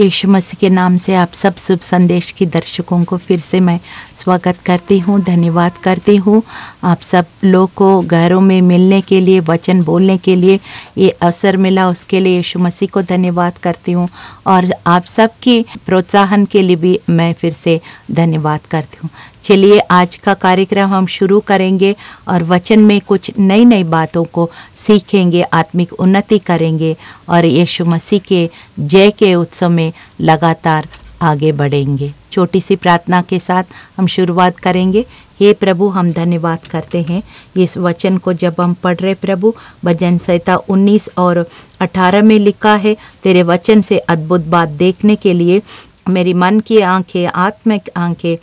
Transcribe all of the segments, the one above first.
यीशु मसीह के नाम से आप सब शुभ संदेश की दर्शकों को फिर से मैं स्वागत करती हूँ, धन्यवाद करती हूँ। आप सब लोग को घरों में मिलने के लिए, वचन बोलने के लिए ये अवसर मिला, उसके लिए यीशु मसीह को धन्यवाद करती हूँ। और आप सब की प्रोत्साहन के लिए भी मैं फिर से धन्यवाद करती हूँ। चलिए आज का कार्यक्रम हम शुरू करेंगे और वचन में कुछ नई नई बातों को सीखेंगे, आत्मिक उन्नति करेंगे और यीशु मसीह के जय के उत्सव में लगातार आगे बढ़ेंगे। छोटी सी प्रार्थना के साथ हम शुरुआत करेंगे। हे प्रभु, हम धन्यवाद करते हैं इस वचन को जब हम पढ़ रहे प्रभु, भजन संहिता 19 और 18 में लिखा है, तेरे वचन से अद्भुत बात देखने के लिए मेरी मन की आंखें, आत्मिक आंखें,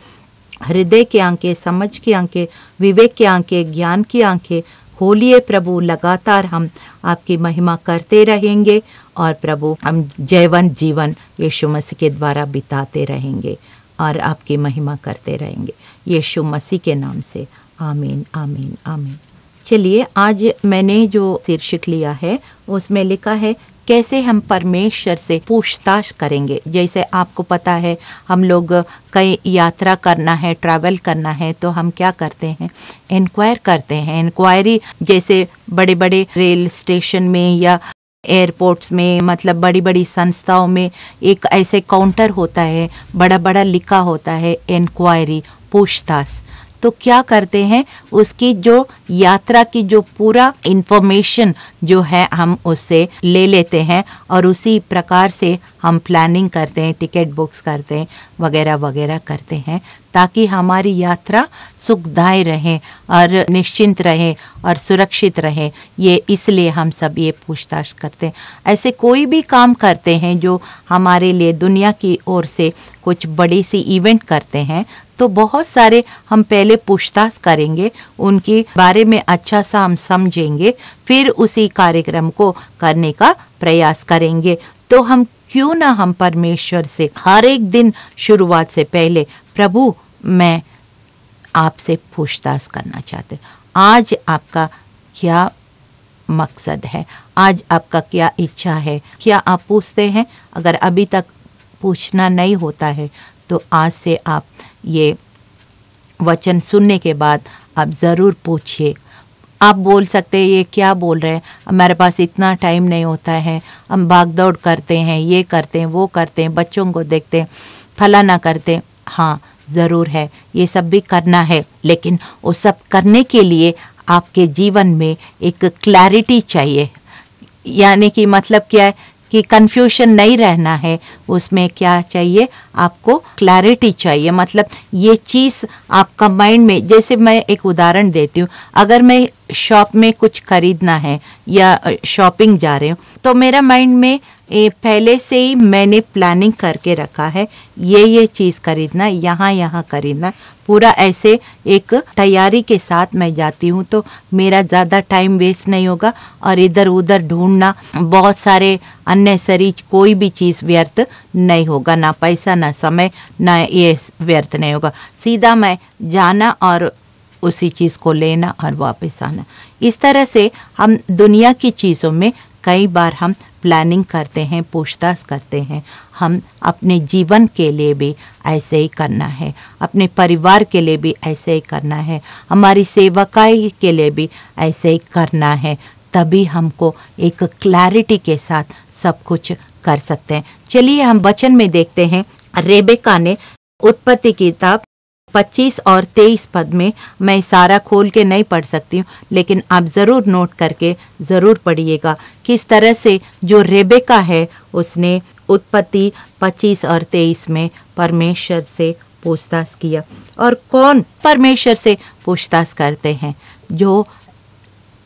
हृदय की आंखें, समझ की आंखें, विवेक की आंखें, ज्ञान की आंखें खोलिए प्रभु। लगातार हम आपकी महिमा करते रहेंगे और प्रभु हम जयवंत जीवन यीशु मसीह के द्वारा बिताते रहेंगे और आपकी महिमा करते रहेंगे, यीशु मसीह के नाम से आमीन, आमीन, आमीन। चलिए आज मैंने जो शीर्षक लिया है उसमें लिखा है कैसे हम परमेश्वर से पूछताछ करेंगे। जैसे आपको पता है हम लोग कहीं यात्रा करना है, ट्रैवल करना है तो हम क्या करते हैं, इंक्वायर करते हैं। इंक्वायरी जैसे बड़े बड़े रेल स्टेशन में या एयरपोर्ट्स में, मतलब बड़ी बड़ी संस्थाओं में एक ऐसे काउंटर होता है, बड़ा बड़ा लिखा होता है इंक्वायरी, पूछताछ। तो क्या करते हैं, उसकी जो यात्रा की जो पूरा इंफॉर्मेशन जो है हम उससे ले लेते हैं और उसी प्रकार से हम प्लानिंग करते हैं, टिकट बुक्स करते हैं, वगैरह वगैरह करते हैं ताकि हमारी यात्रा सुखदायी रहे और निश्चिंत रहे और सुरक्षित रहे। ये इसलिए हम सब ये पूछताछ करते हैं। ऐसे कोई भी काम करते हैं जो हमारे लिए दुनिया की ओर से कुछ बड़ी सी इवेंट करते हैं तो बहुत सारे हम पहले पूछताछ करेंगे, उनके बारे में अच्छा सा हम समझेंगे, फिर उसी कार्यक्रम को करने का प्रयास करेंगे। तो हम क्यों ना हम परमेश्वर से हर एक दिन शुरुआत से पहले, प्रभु मैं आपसे पूछताछ करना चाहते हैं, आज आपका क्या मकसद है, आज आपका क्या इच्छा है, क्या आप पूछते हैं? अगर अभी तक पूछना नहीं होता है तो आज से आप ये वचन सुनने के बाद आप ज़रूर पूछिए। आप बोल सकते हैं ये क्या बोल रहे हैं, हमारे पास इतना टाइम नहीं होता है, हम भाग दौड़ करते हैं, ये करते हैं, वो करते हैं, बच्चों को देखते हैं, फलाना करते हैं। हाँ ज़रूर है, ये सब भी करना है, लेकिन वो सब करने के लिए आपके जीवन में एक क्लैरिटी चाहिए। यानी कि मतलब क्या है कि कन्फ्यूजन नहीं रहना है, उसमें क्या चाहिए, आपको क्लैरिटी चाहिए। मतलब ये चीज़ आपका माइंड में, जैसे मैं एक उदाहरण देती हूँ, अगर मैं शॉप में कुछ खरीदना है या शॉपिंग जा रही हूँ तो मेरा माइंड में पहले से ही मैंने प्लानिंग करके रखा है, ये चीज़ खरीदना, यहाँ खरीदना, पूरा ऐसे एक तैयारी के साथ मैं जाती हूँ तो मेरा ज़्यादा टाइम वेस्ट नहीं होगा और इधर उधर ढूंढना, बहुत सारे अननेसेसरी कोई भी चीज़ व्यर्थ नहीं होगा, ना पैसा, ना समय, ना ये व्यर्थ नहीं होगा। सीधा मैं जाना और उसी चीज़ को लेना और वापस आना। इस तरह से हम दुनिया की चीज़ों में कई बार हम प्लानिंग करते हैं, पूछताछ करते हैं। हम अपने जीवन के लिए भी ऐसे ही करना है, अपने परिवार के लिए भी ऐसे ही करना है, हमारी सेवकाई के लिए भी ऐसे ही करना है। तभी हमको एक क्लैरिटी के साथ सब कुछ कर सकते हैं। चलिए हम वचन में देखते हैं, रेबेका ने उत्पत्ति की किताब 25 और 23 पद में, मैं सारा खोल के नहीं पढ़ सकती हूँ लेकिन आप ज़रूर नोट करके ज़रूर पढ़िएगा किस तरह से जो रेबेका है उसने उत्पत्ति 25 और 23 में परमेश्वर से पूछताछ किया। और कौन परमेश्वर से पूछताछ करते हैं? जो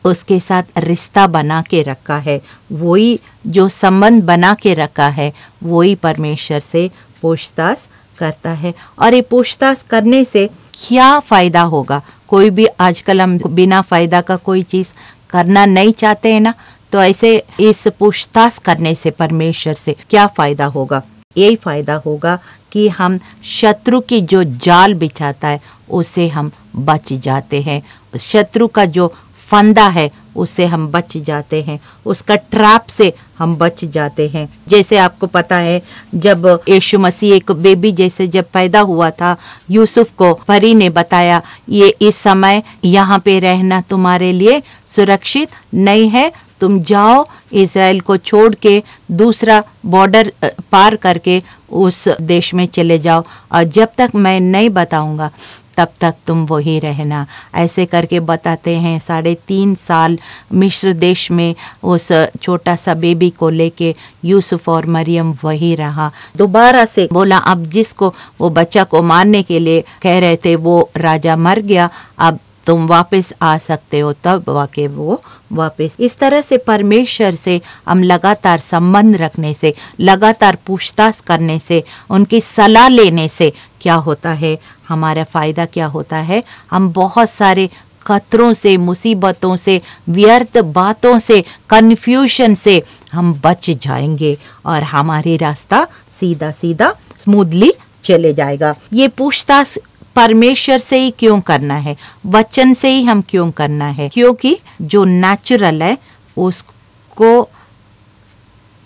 उसके साथ रिश्ता बना के रखा है, वही जो संबंध बना के रखा है, वही परमेश्वर से पूछताछ करता है। और ये पूछताछ करने से क्या फ़ायदा होगा? कोई भी आजकल हम बिना फ़ायदा का कोई चीज़ करना नहीं चाहते हैं ना, तो ऐसे इस पूछताछ करने से परमेश्वर से क्या फ़ायदा होगा? यही फ़ायदा होगा कि हम शत्रु की जो जाल बिछाता है उससे हम बच जाते हैं, शत्रु का जो फंदा है उससे हम बच जाते हैं, उसका ट्रैप से हम बच जाते हैं। जैसे आपको पता है, जब यीशु मसीह एक बेबी जैसे जब पैदा हुआ था, यूसुफ को परी ने बताया ये इस समय यहाँ पे रहना तुम्हारे लिए सुरक्षित नहीं है, तुम जाओ इज़राइल को छोड़ के दूसरा बॉर्डर पार करके उस देश में चले जाओ, और जब तक मैं नहीं बताऊंगा तब तक तुम वही रहना। ऐसे करके बताते हैं 3.5 साल मिस्र देश में उस छोटा सा बेबी को लेके यूसुफ और मरियम वही रहा। दोबारा से बोला, अब जिसको वो बच्चा को मारने के लिए कह रहे थे वो राजा मर गया, अब तुम वापस आ सकते हो, तब वाकई वो वापस। इस तरह से परमेश्वर से हम लगातार संबंध रखने से, लगातार पूछताछ करने से, उनकी सलाह लेने से क्या होता है, हमारा फ़ायदा क्या होता है, हम बहुत सारे खतरों से, मुसीबतों से, व्यर्थ बातों से, कन्फ्यूजन से हम बच जाएंगे और हमारी रास्ता सीधा सीधा स्मूथली चले जाएगा। ये पूछताछ परमेश्वर से ही क्यों करना है, वचन से ही हम क्यों करना है? क्योंकि जो नेचुरल है उसको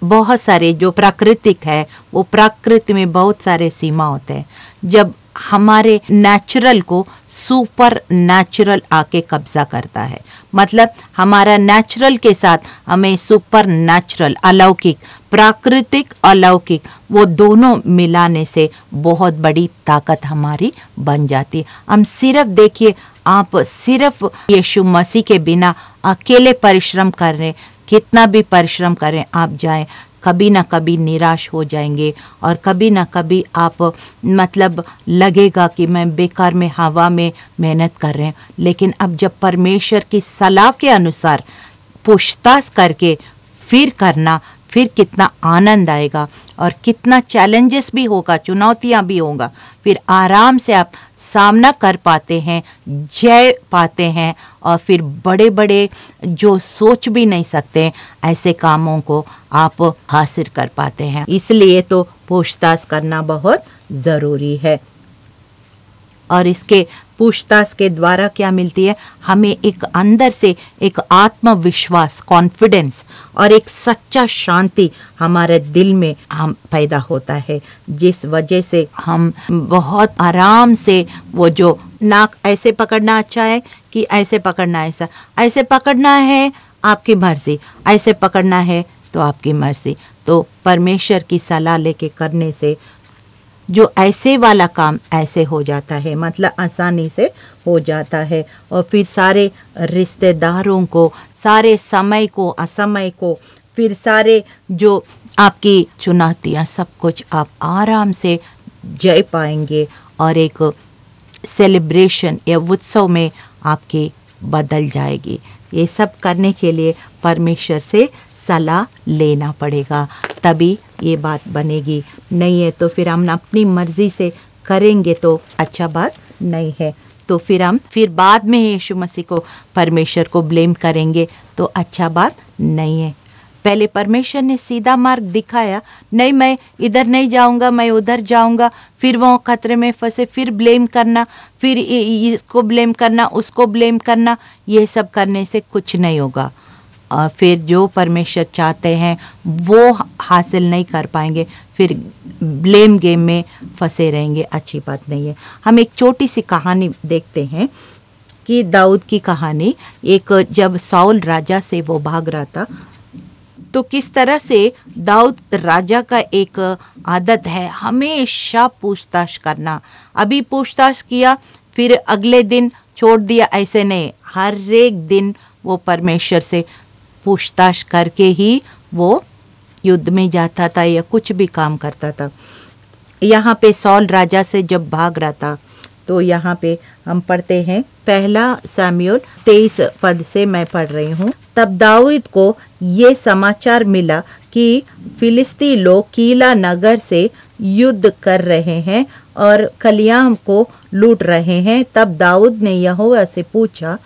बहुत सारे, जो प्राकृतिक है वो प्रकृति में बहुत सारे सीमा होते हैं। जब हमारे नेचुरल को सुपर नेचुरल आके कब्जा करता है, मतलब हमारा नेचुरल के साथ हमें सुपर नेचुरल, अलौकिक, प्राकृतिक अलौकिक, वो दोनों मिलाने से बहुत बड़ी ताकत हमारी बन जाती है। हम सिर्फ देखिए, आप सिर्फ यीशु मसीह के बिना अकेले परिश्रम कर रहे, कितना भी परिश्रम करें आप जाएं, कभी ना कभी निराश हो जाएंगे और कभी ना कभी आप मतलब लगेगा कि मैं बेकार में हवा में मेहनत कर रहे हैं। लेकिन अब जब परमेश्वर की सलाह के अनुसार पूछताछ करके फिर करना, फिर कितना आनंद आएगा और कितना चैलेंजेस भी होगा, चुनौतियां भी होगा, फिर आराम से आप सामना कर पाते हैं, जय पाते हैं और फिर बड़े बड़े जो सोच भी नहीं सकते ऐसे कामों को आप हासिल कर पाते हैं। इसलिए तो पूछताछ करना बहुत ज़रूरी है। और इसके पूछताछ के द्वारा क्या मिलती है, हमें एक अंदर से एक आत्मविश्वास, कॉन्फिडेंस और एक सच्चा शांति हमारे दिल में हम पैदा होता है, जिस वजह से हम बहुत आराम से वो जो नाक ऐसे पकड़ना अच्छा है कि ऐसे पकड़ना, ऐसे पकड़ना है आपकी मर्जी, ऐसे पकड़ना है तो आपकी मर्जी। तो परमेश्वर की सलाह लेके करने से जो ऐसे वाला काम ऐसे हो जाता है, मतलब आसानी से हो जाता है। और फिर सारे रिश्तेदारों को, सारे समय को, असमय को, फिर सारे जो आपकी चुनौतियाँ, सब कुछ आप आराम से जय पाएंगे और एक सेलिब्रेशन या उत्सव में आपकी बदल जाएगी। ये सब करने के लिए परमेश्वर से सलाह लेना पड़ेगा, तभी ये बात बनेगी। नहीं है तो फिर हम अपनी मर्जी से करेंगे तो अच्छा बात नहीं है। तो फिर हम बाद में यीशु मसीह को, परमेश्वर को ब्लेम करेंगे तो अच्छा बात नहीं है। पहले परमेश्वर ने सीधा मार्ग दिखाया, नहीं मैं इधर नहीं जाऊंगा, मैं उधर जाऊंगा, फिर वो खतरे में फंसे, फिर ब्लेम करना, फिर इसको ब्लेम करना, उसको ब्लेम करना, ये सब करने से कुछ नहीं होगा। और फिर जो परमेश्वर चाहते हैं वो हासिल नहीं कर पाएंगे, फिर ब्लेम गेम में फंसे रहेंगे, अच्छी बात नहीं है। हम एक छोटी सी कहानी देखते हैं कि दाऊद की कहानी। एक जब साउल राजा से वो भाग रहा था, तो किस तरह से दाऊद राजा का एक आदत है हमेशा पूछताछ करना। अभी पूछताछ किया, फिर अगले दिन छोड़ दिया, ऐसे नहीं, हर एक दिन वो परमेश्वर से पूछताछ करके ही वो युद्ध में जाता था या कुछ भी काम करता था। यहाँ पे साउल राजा से जब भाग रहा था, तो यहाँ पे हम पढ़ते हैं 1 शमूएल 23 पद से मैं पढ़ रही हूँ। तब दाऊद को ये समाचार मिला कि फिलिस्ती लोग कीला नगर से युद्ध कर रहे हैं और कलियाम को लूट रहे हैं। तब दाऊद ने यहोवा से पूछा,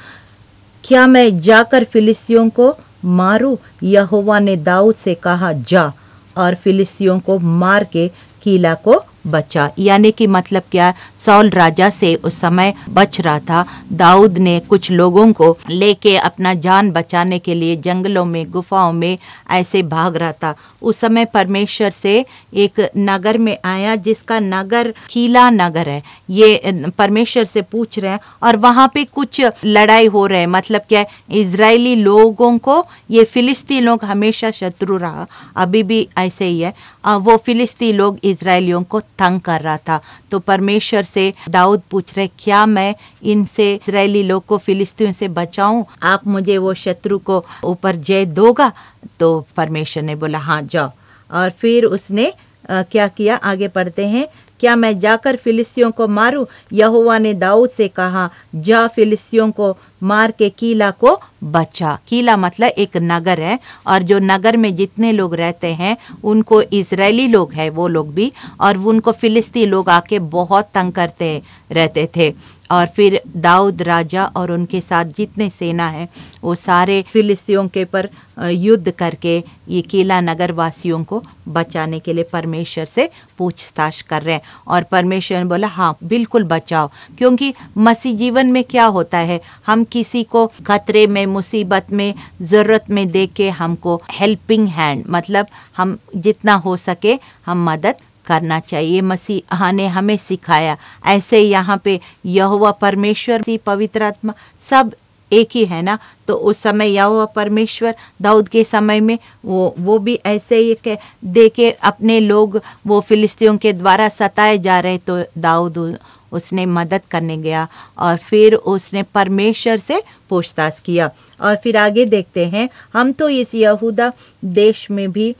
क्या मैं जाकर फिलिस्तियों को मारूं? यहोवा ने दाऊद से कहा, जा और फिलिस्तियों को मार के कीला को बचा। यानी कि मतलब क्या, सौल राजा से उस समय बच रहा था। दाऊद ने कुछ लोगों को लेके अपना जान बचाने के लिए जंगलों में, गुफाओं में ऐसे भाग रहा था। उस समय परमेश्वर से एक नगर में आया, जिसका नगर कीला नगर है। ये परमेश्वर से पूछ रहे हैं और वहां पे कुछ लड़ाई हो रहे हैं। मतलब क्या है, इजरायली लोगों को ये फिलिस्ती लोग हमेशा शत्रु रहा, अभी भी ऐसे ही है। वो फिलिस्ती लोग इजरायलियों को तंग कर रहा था। तो परमेश्वर से दाऊद पूछ रहे, क्या मैं इनसे, इजरायली लोग को फिलिस्तियों से बचाऊं? आप मुझे वो शत्रु को ऊपर जय दोगा? तो परमेश्वर ने बोला हाँ जाओ। और फिर उसने क्या किया, आगे पढ़ते हैं। क्या मैं जाकर फिलिस्तियों को मारूं? यहोवा ने दाऊद से कहा, जा फिलिस्तियों को मार के कीला को बचा। कीला मतलब एक नगर है, और जो नगर में जितने लोग रहते हैं उनको इजरायली लोग हैं वो लोग भी, और उनको फिलिस्ती लोग आके बहुत तंग करते रहते थे। और फिर दाऊद राजा और उनके साथ जितने सेना है वो सारे फिलिस्तियों के पर युद्ध करके ये कीला नगर वासियों को बचाने के लिए परमेश्वर से पूछताछ कर रहे हैं। और परमेश्वर ने बोला हाँ बिल्कुल बचाओ, क्योंकि मसीह जीवन में क्या होता है, हम किसी को खतरे में, मुसीबत में, ज़रूरत में देख के हमको हेल्पिंग हैंड, मतलब हम जितना हो सके हम मदद करना चाहिए। मसीह ने हमें सिखाया। ऐसे यहाँ पे यहोवा परमेश्वर, पवित्र आत्मा सब एक ही है ना। तो उस समय यहोवा परमेश्वर दाऊद के समय में वो भी ऐसे ही देखे अपने लोग वो फिलिस्तियों के द्वारा सताए जा रहे, तो दाऊद उसने मदद करने गया और फिर उसने परमेश्वर से पूछताछ किया। और फिर आगे देखते हैं, हम तो इस यहूदा देश में भी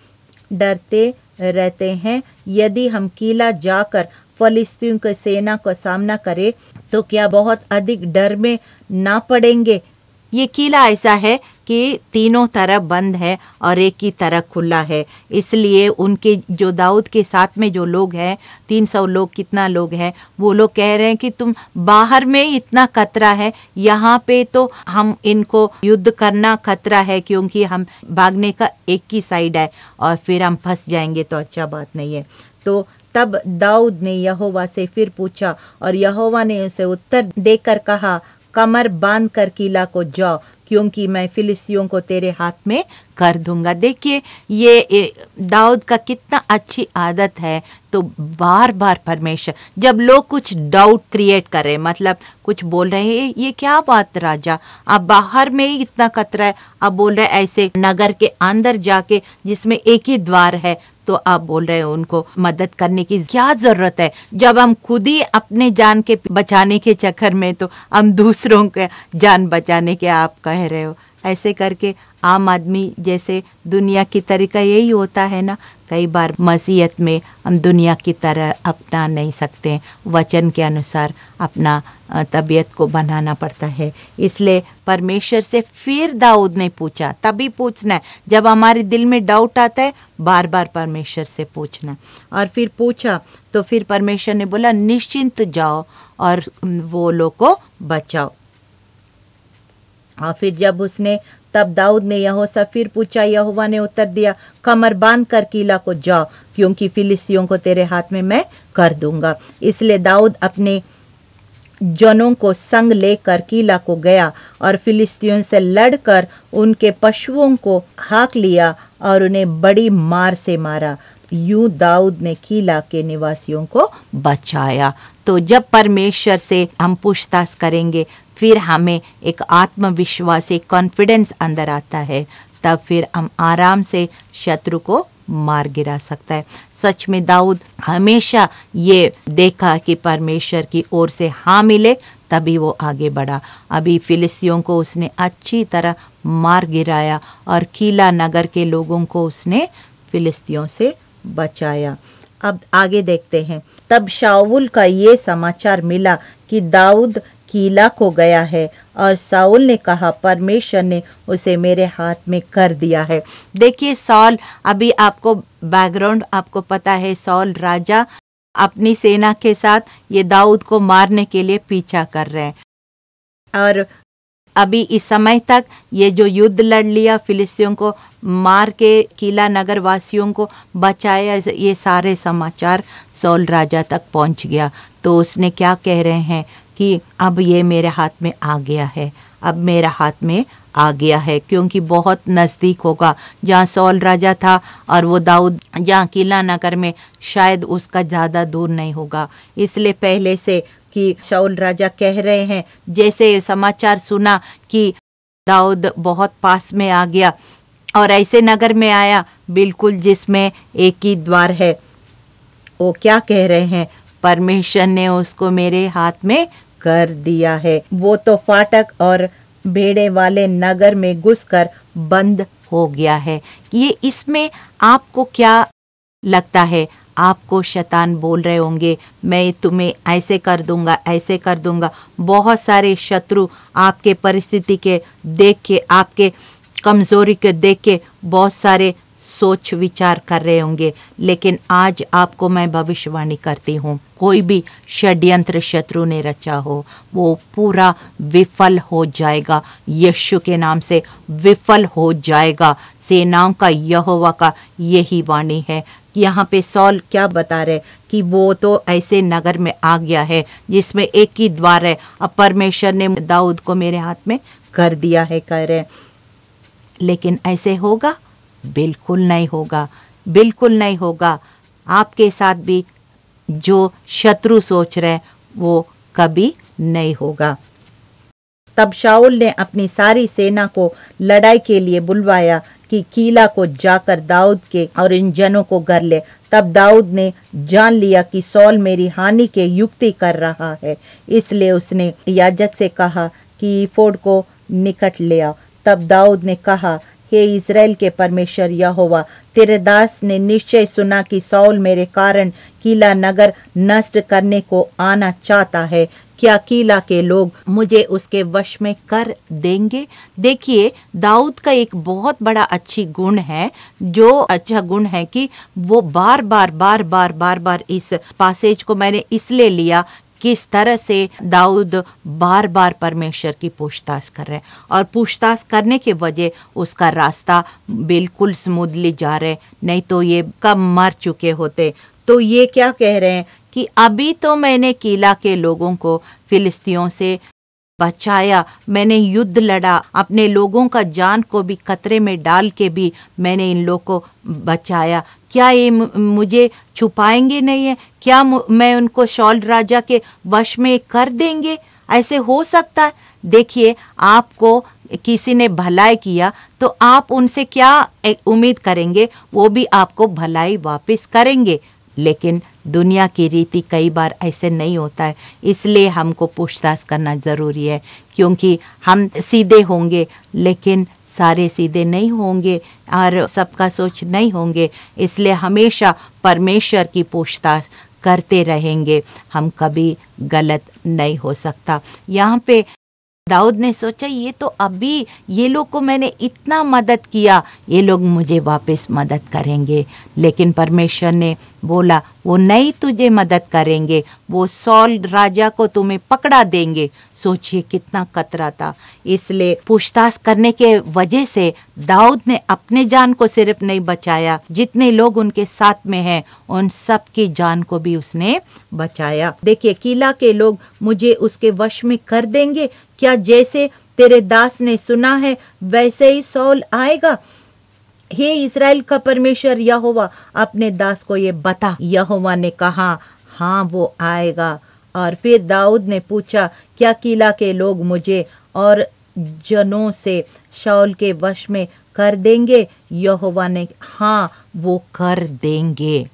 डरते रहते हैं। यदि हम कीला जाकर फिलिस्तियों की सेना का सामना करें तो क्या बहुत अधिक डर में ना पड़ेंगे? ये किला ऐसा है कि तीनों तरफ बंद है और एक ही तरफ खुला है। इसलिए उनके जो दाऊद के साथ में जो लोग हैं, 300 लोग, कितना लोग हैं, वो लोग कह रहे हैं कि तुम बाहर में इतना खतरा है, यहाँ पे तो हम इनको युद्ध करना खतरा है, क्योंकि हम भागने का एक ही साइड है और फिर हम फंस जाएंगे तो अच्छा बात नहीं है। तो तब दाऊद ने यहोवा से फिर पूछा और यहोवा ने उसे उत्तर देकर कहा, कमर बांध कर किला को जाओ, क्योंकि मैं फिलिस्तियों को तेरे हाथ में कर दूंगा। देखिए ये दाऊद का कितना अच्छी आदत है। तो बार बार परमेश्वर, जब लोग कुछ डाउट क्रिएट कर रहे, मतलब कुछ बोल रहे हैं, ये क्या बात राजा, अब बाहर में ही इतना खतरा है, अब बोल रहे ऐसे नगर के अंदर जाके जिसमें एक ही द्वार है, तो आप बोल रहे हैं उनको मदद करने की क्या जरूरत है? जब हम खुद ही अपने जान के बचाने के चक्कर में, तो हम दूसरों के जान बचाने के आप कह रहे हो। ऐसे करके आम आदमी जैसे दुनिया की तरीका यही होता है ना। कई बार मसीहत में हम दुनिया की तरह अपना नहीं सकते, वचन के अनुसार अपना तबीयत को बनाना पड़ता है। इसलिए परमेश्वर से फिर दाऊद ने पूछा, तभी पूछना है जब हमारे दिल में डाउट आता है, बार बार परमेश्वर से पूछना। और फिर पूछा तो फिर परमेश्वर ने बोला निश्चिंत जाओ और वो लोग को बचाओ। और फिर जब उसने, तब दाऊद ने यहोवा से फिर पूछा, यहोवा ने उत्तर दिया, कमर बांध कर किला को जाओ, क्योंकि फिलिस्तियों को तेरे हाथ में मैं कर दूंगा। इसलिए दाऊद अपने जनों को संग लेकर किला को गया और फिलिस्तियों से लड़कर उनके पशुओं को हाँक लिया और उन्हें बड़ी मार से मारा। यूं दाऊद ने किला के निवासियों को बचाया। तो जब परमेश्वर से हम पूछताछ करेंगे, फिर हमें एक आत्मविश्वास, एक कॉन्फिडेंस अंदर आता है, तब फिर हम आराम से शत्रु को मार गिरा सकता है। सच में दाऊद हमेशा ये देखा कि परमेश्वर की ओर से हाँ मिले तभी वो आगे बढ़ा। अभी फिलिस्तियों को उसने अच्छी तरह मार गिराया और कीला नगर के लोगों को उसने फिलिस्तियों से बचाया। अब आगे देखते हैं। तब शाऊल का ये समाचार मिला कि दाऊद कीला को गया है, और साउल ने कहा, परमेश्वर ने उसे मेरे हाथ में कर दिया है। देखिए साउल, अभी आपको बैकग्राउंड आपको पता है, साउल राजा अपनी सेना के साथ ये दाऊद को मारने के लिए पीछा कर रहे हैं। और अभी इस समय तक ये जो युद्ध लड़ लिया, फिलिस्तियों को मार के किला नगर वासियों को बचाया, ये सारे समाचार सौल राजा तक पहुंच गया। तो उसने क्या कह रहे हैं कि अब ये मेरे हाथ में आ गया है, अब मेरा हाथ में आ गया है, क्योंकि बहुत नज़दीक होगा जहाँ सौल राजा था और वो दाऊद जहाँ किला नगर में, शायद उसका ज़्यादा दूर नहीं होगा। इसलिए पहले से कि शाऊल राजा कह रहे हैं, जैसे समाचार सुना कि दाऊद बहुत पास में आ गया और ऐसे नगर में आया बिल्कुल जिसमें एक ही द्वार है, वो क्या कह रहे हैं, परमेश्वर ने उसको मेरे हाथ में कर दिया है, वो तो फाटक और भेड़े वाले नगर में घुसकर बंद हो गया है। ये इसमें आपको क्या लगता है? आपको शैतान बोल रहे होंगे मैं तुम्हें ऐसे कर दूंगा, ऐसे कर दूंगा। बहुत सारे शत्रु आपके परिस्थिति के देख के, आपके कमजोरी के देख के बहुत सारे सोच विचार कर रहे होंगे, लेकिन आज आपको मैं भविष्यवाणी करती हूँ, कोई भी षड्यंत्र शत्रु ने रचा हो वो पूरा विफल हो जाएगा। यीशु के नाम से विफल हो जाएगा। सेनाओं का यहोवा का यही वाणी है। यहाँ पे सौल क्या बता रहे कि वो तो ऐसे नगर में आ गया है जिसमें एक ही द्वार है, अब परमेश्वर ने दाऊद को मेरे हाथ में कर दिया है, कह रहे। लेकिन ऐसे होगा? बिल्कुल नहीं होगा, बिल्कुल नहीं होगा। आपके साथ भी जो शत्रु सोच रहे वो कभी नहीं होगा। तब शाऊल ने अपनी सारी सेना को लड़ाई के लिए बुलवाया कि किला को जाकर दाऊद के और इन जनों को घर ले। तब दाऊद ने जान लिया कि सौल मेरी हानि के युक्ति कर रहा है, इसलिए उसने याजक से कहा कि एपोद को निकट ले आओ। तब दाऊद ने कहा, हे इज़राइल के परमेश्वर यहोवा, तेरे दास ने निश्चय सुना कि सौल मेरे कारण किला नगर नष्ट करने को आना चाहता है। क्या किला के लोग मुझे उसके वश में कर देंगे? देखिए, दाऊद का एक बहुत बड़ा अच्छी गुण है, जो अच्छा गुण है कि वो बार बार इस पासेज को मैंने इसलिए लिया, किस तरह से दाऊद बार बार परमेश्वर की पूछताछ कर रहे हैं, और पूछताछ करने के वजह उसका रास्ता बिल्कुल स्मूथली जा रहे, नहीं तो ये कब मर चुके होते। तो ये क्या कह रहे हैं कि अभी तो मैंने किला के लोगों को फिलिस्तियों से बचाया, मैंने युद्ध लड़ा, अपने लोगों का जान को भी खतरे में डाल के भी मैंने इन लोगों को बचाया। क्या ये मुझे छुपाएंगे नहीं है? क्या मैं उनको शौल राजा के वश में कर देंगे? ऐसे हो सकता है? देखिए, आपको किसी ने भलाई किया तो आप उनसे क्या उम्मीद करेंगे? वो भी आपको भलाई वापस करेंगे, लेकिन दुनिया की रीति कई बार ऐसे नहीं होता है। इसलिए हमको पूछताछ करना ज़रूरी है, क्योंकि हम सीधे होंगे लेकिन सारे सीधे नहीं होंगे और सबका सोच नहीं होंगे। इसलिए हमेशा परमेश्वर की पूछताछ करते रहेंगे, हम कभी गलत नहीं हो सकता। यहाँ पे दाऊद ने सोचा, ये तो अभी ये लोग को मैंने इतना मदद किया, ये लोग मुझे वापस मदद करेंगे, लेकिन परमेश्वर ने बोला वो नहीं तुझे मदद करेंगे, वो सौल राजा को तुम्हें पकड़ा देंगे। सोचिए कितना खतरा था। इसलिए पूछताछ करने के वजह से दाऊद ने अपने जान को सिर्फ नहीं बचाया, जितने लोग उनके साथ में हैं उन सब की जान को भी उसने बचाया। देखिए, किला के लोग मुझे उसके वश में कर देंगे, क्या जैसे तेरे दास ने सुना है वैसे ही सौल आएगा? हे इज़राइल का परमेश्वर यहोवा, अपने दास को ये बता। यहोवा ने कहा, हाँ वो आएगा। और फिर दाऊद ने पूछा, क्या किला के लोग मुझे और जनों से शाऊल के वश में कर देंगे? यहोवा ने, हाँ वो कर देंगे।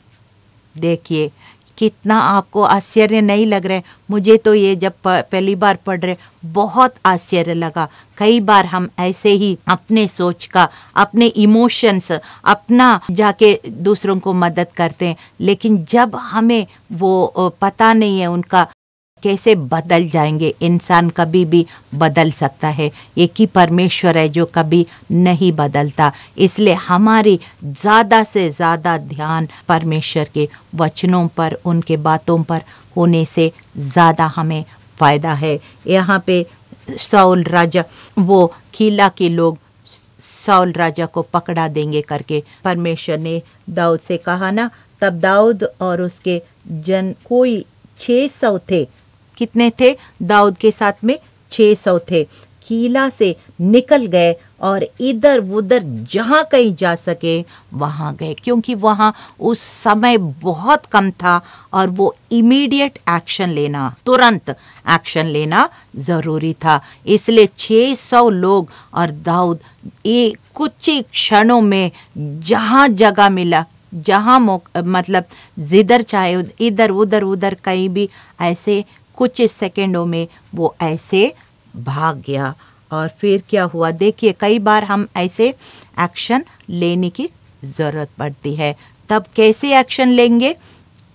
देखिए, कितना आपको आश्चर्य नहीं लग रहा है? मुझे तो ये जब पहली बार पढ़ रहे बहुत आश्चर्य लगा। कई बार हम ऐसे ही अपने सोच का, अपने इमोशंस, अपना जाके दूसरों को मदद करते हैं, लेकिन जब हमें वो पता नहीं है उनका कैसे बदल जाएंगे। इंसान कभी भी बदल सकता है, एक ही परमेश्वर है जो कभी नहीं बदलता। इसलिए हमारी ज़्यादा से ज़्यादा ध्यान परमेश्वर के वचनों पर, उनके बातों पर होने से ज़्यादा हमें फ़ायदा है। यहाँ पे साउल राजा, वो कीला के लोग साउल राजा को पकड़ा देंगे करके परमेश्वर ने दाऊद से कहा ना। तब दाऊद और उसके जन कोई 600 थे। कितने थे? दाऊद के साथ में 600 थे। कीला से निकल गए और इधर उधर जहाँ कहीं जा सके वहाँ गए, क्योंकि वहाँ उस समय बहुत कम था और वो इमीडिएट एक्शन लेना, तुरंत एक्शन लेना ज़रूरी था। इसलिए 600 लोग और दाऊद एक कुछ ही क्षणों में जहाँ जगह मिला, जहाँ मतलब जिधर चाहे इधर उधर कहीं भी ऐसे कुछ सेकंडों में वो ऐसे भाग गया। और फिर क्या हुआ देखिए, कई बार हम ऐसे एक्शन लेने की ज़रूरत पड़ती है। तब कैसे एक्शन लेंगे?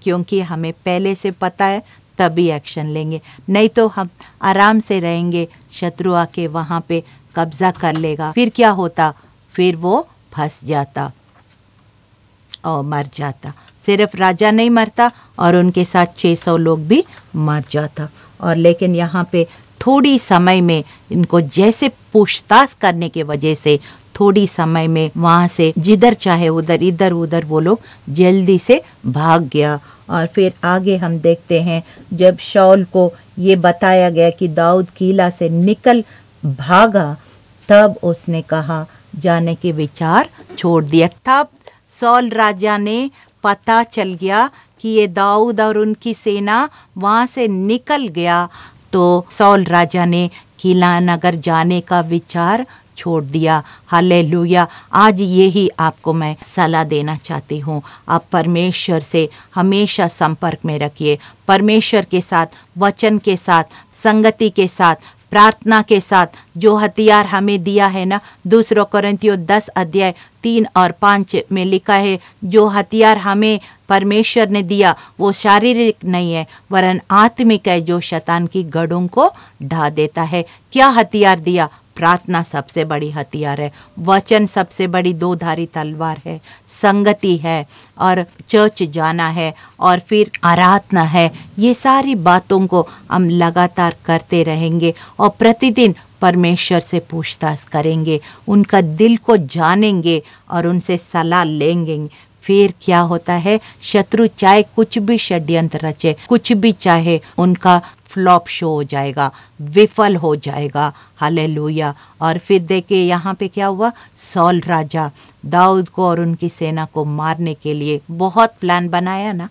क्योंकि हमें पहले से पता है, तभी एक्शन लेंगे। नहीं तो हम आराम से रहेंगे, शत्रु आके वहाँ पे कब्जा कर लेगा। फिर क्या होता? फिर वो फंस जाता और मर जाता। सिर्फ राजा नहीं मरता और उनके साथ 600 लोग भी मर जाता। और लेकिन यहाँ पे थोड़ी समय में इनको जैसे पूछताछ करने के वजह से थोड़ी समय में वहाँ से जिधर चाहे उधर इधर उधर वो लोग जल्दी से भाग गया। और फिर आगे हम देखते हैं, जब शाऊल को ये बताया गया कि दाऊद कीला से निकल भागा, तब उसने कहा जाने के विचार छोड़ दिया। तब साउल राजा ने पता चल गया कि ये दाऊद और उनकी सेना वहाँ से निकल गया, तो साउल राजा ने कीला नगर जाने का विचार छोड़ दिया। हालेलुया। आज यही आपको मैं सलाह देना चाहती हूँ, आप परमेश्वर से हमेशा संपर्क में रखिए। परमेश्वर के साथ, वचन के साथ, संगति के साथ, प्रार्थना के साथ जो हथियार हमें दिया है ना, 2 कोरिन्थियों 10 अध्याय 3 और 5 में लिखा है, जो हथियार हमें परमेश्वर ने दिया वो शारीरिक नहीं है वरन आत्मिक है, जो शैतान की गढ़ों को ढा देता है। क्या हथियार दिया? प्रार्थना सबसे बड़ी हथियार है, वचन सबसे बड़ी 2-धारी तलवार है, संगति है और चर्च जाना है और फिर आराधना है। ये सारी बातों को हम लगातार करते रहेंगे और प्रतिदिन परमेश्वर से पूछताछ करेंगे, उनका दिल को जानेंगे और उनसे सलाह लेंगे। फिर क्या होता है, शत्रु चाहे कुछ भी षड्यंत्र रचे, कुछ भी चाहे, उनका फ्लॉप शो हो जाएगा, विफल हो जाएगा। हालेलुया। और फिर देखिए यहाँ पे क्या हुआ, साउल राजा दाऊद को और उनकी सेना को मारने के लिए बहुत प्लान बनाया ना,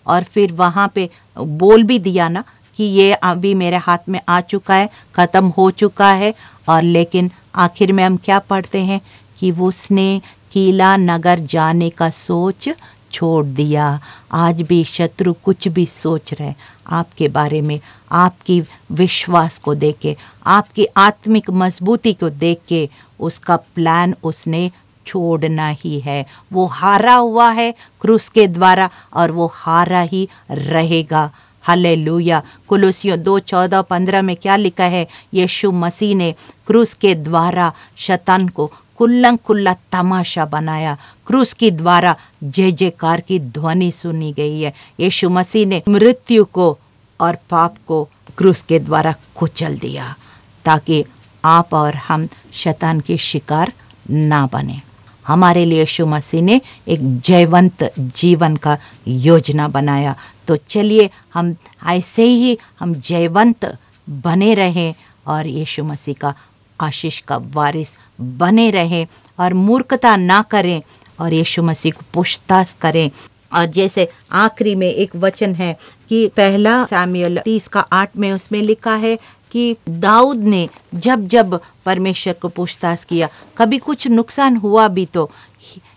और फिर वहाँ पे बोल भी दिया ना कि ये अभी मेरे हाथ में आ चुका है, ख़त्म हो चुका है। और लेकिन आखिर में हम क्या पढ़ते हैं कि उसने कीला नगर जाने का सोच छोड़ दिया। आज भी शत्रु कुछ भी सोच रहे आपके बारे में, आपकी विश्वास को देख के, आपकी आत्मिक मजबूती को देख के, उसका प्लान उसने छोड़ना ही है। वो हारा हुआ है क्रूस के द्वारा और वो हारा ही रहेगा। हालेलुया। कुलुसियों 2:14-15 में क्या लिखा है, यीशु मसीह ने क्रूस के द्वारा शैतान को कुल्लम कुल्ला तमाशा बनाया। क्रूस के द्वारा जय जयकार की ध्वनि सुनी गई है। यीशु मसीह ने मृत्यु को और पाप को क्रूस के द्वारा कुचल दिया, ताकि आप और हम शैतान के शिकार ना बने। हमारे लिए यीशु मसीह ने एक जयवंत जीवन का योजना बनाया। तो चलिए हम ऐसे ही हम जयवंत बने रहें और यीशु मसीह का आशीष का वारिस बने रहें और मूर्खता ना करें और यीशु मसीह को पूछताछ करें। और जैसे आखिरी में एक वचन है कि 1 शमूएल 30:8 में उसमें लिखा है कि दाऊद ने जब जब परमेश्वर को पूछताछ किया, कभी कुछ नुकसान हुआ भी तो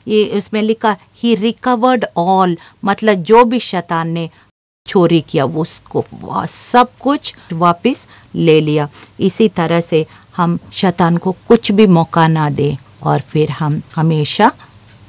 ये उसमें लिखा ही रिकवर्ड ऑल, मतलब जो भी शैतान ने चोरी किया वो उसको सब कुछ वापस ले लिया। इसी तरह से हम शैतान को कुछ भी मौका ना दें और फिर हम हमेशा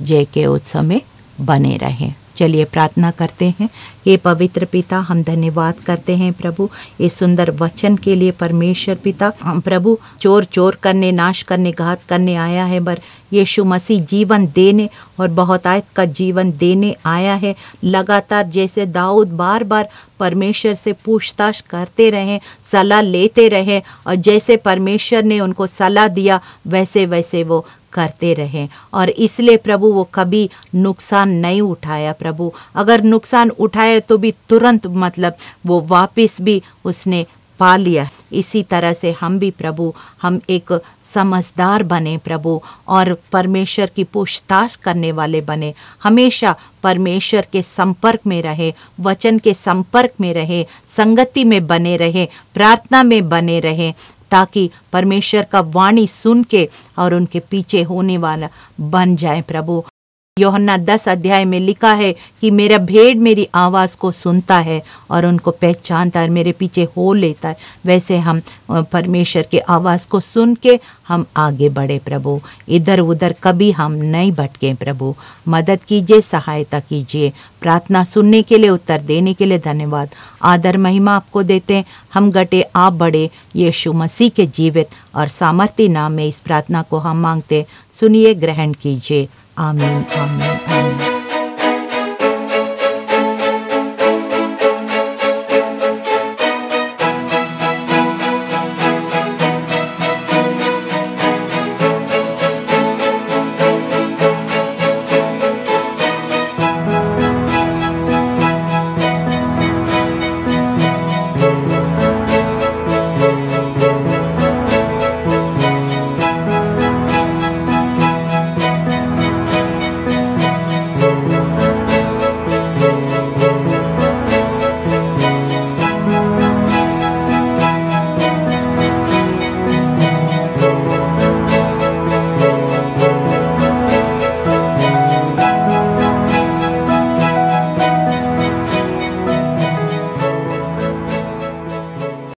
जय के उत्सव में बने रहें। चलिए प्रार्थना करते हैं। ये पवित्र पिता, हम धन्यवाद करते हैं प्रभु इस सुंदर वचन के लिए। परमेश्वर पिता, हम प्रभु चोर करने, नाश करने, घात करने आया है, पर यीशु मसीह जीवन देने और बहुतायत का जीवन देने आया है। लगातार जैसे दाऊद बार बार परमेश्वर से पूछताछ करते रहें, सलाह लेते रहें, और जैसे परमेश्वर ने उनको सलाह दिया वैसे वैसे वो करते रहें। और इसलिए प्रभु वो कभी नुकसान नहीं उठाया। प्रभु अगर नुकसान उठाया तो भी तुरंत मतलब वो वापस भी उसने पा लिया। इसी तरह से हम भी प्रभु, हम एक समझदार बने प्रभु, और परमेश्वर की पूछताछ करने वाले बने। हमेशा परमेश्वर के संपर्क में रहे, वचन के संपर्क में रहे, संगति में बने रहे, प्रार्थना में बने रहे, ताकि परमेश्वर का वाणी सुन के और उनके पीछे होने वाला बन जाए। प्रभु यूहन्ना 10 अध्याय में लिखा है कि मेरा भेड़ मेरी आवाज़ को सुनता है और उनको पहचानता है, मेरे पीछे हो लेता है। वैसे हम परमेश्वर की आवाज़ को सुन के हम आगे बढ़े प्रभु, इधर उधर कभी हम नहीं भटके प्रभु। मदद कीजिए, सहायता कीजिए। प्रार्थना सुनने के लिए, उत्तर देने के लिए धन्यवाद। आदर महिमा आपको देते हैं। हम घटे आप बढ़े, यीशु मसीह के जीवित और सामर्थ्य नाम में इस प्रार्थना को हम मांगते। सुनिए, ग्रहण कीजिए। आमीन आमीन।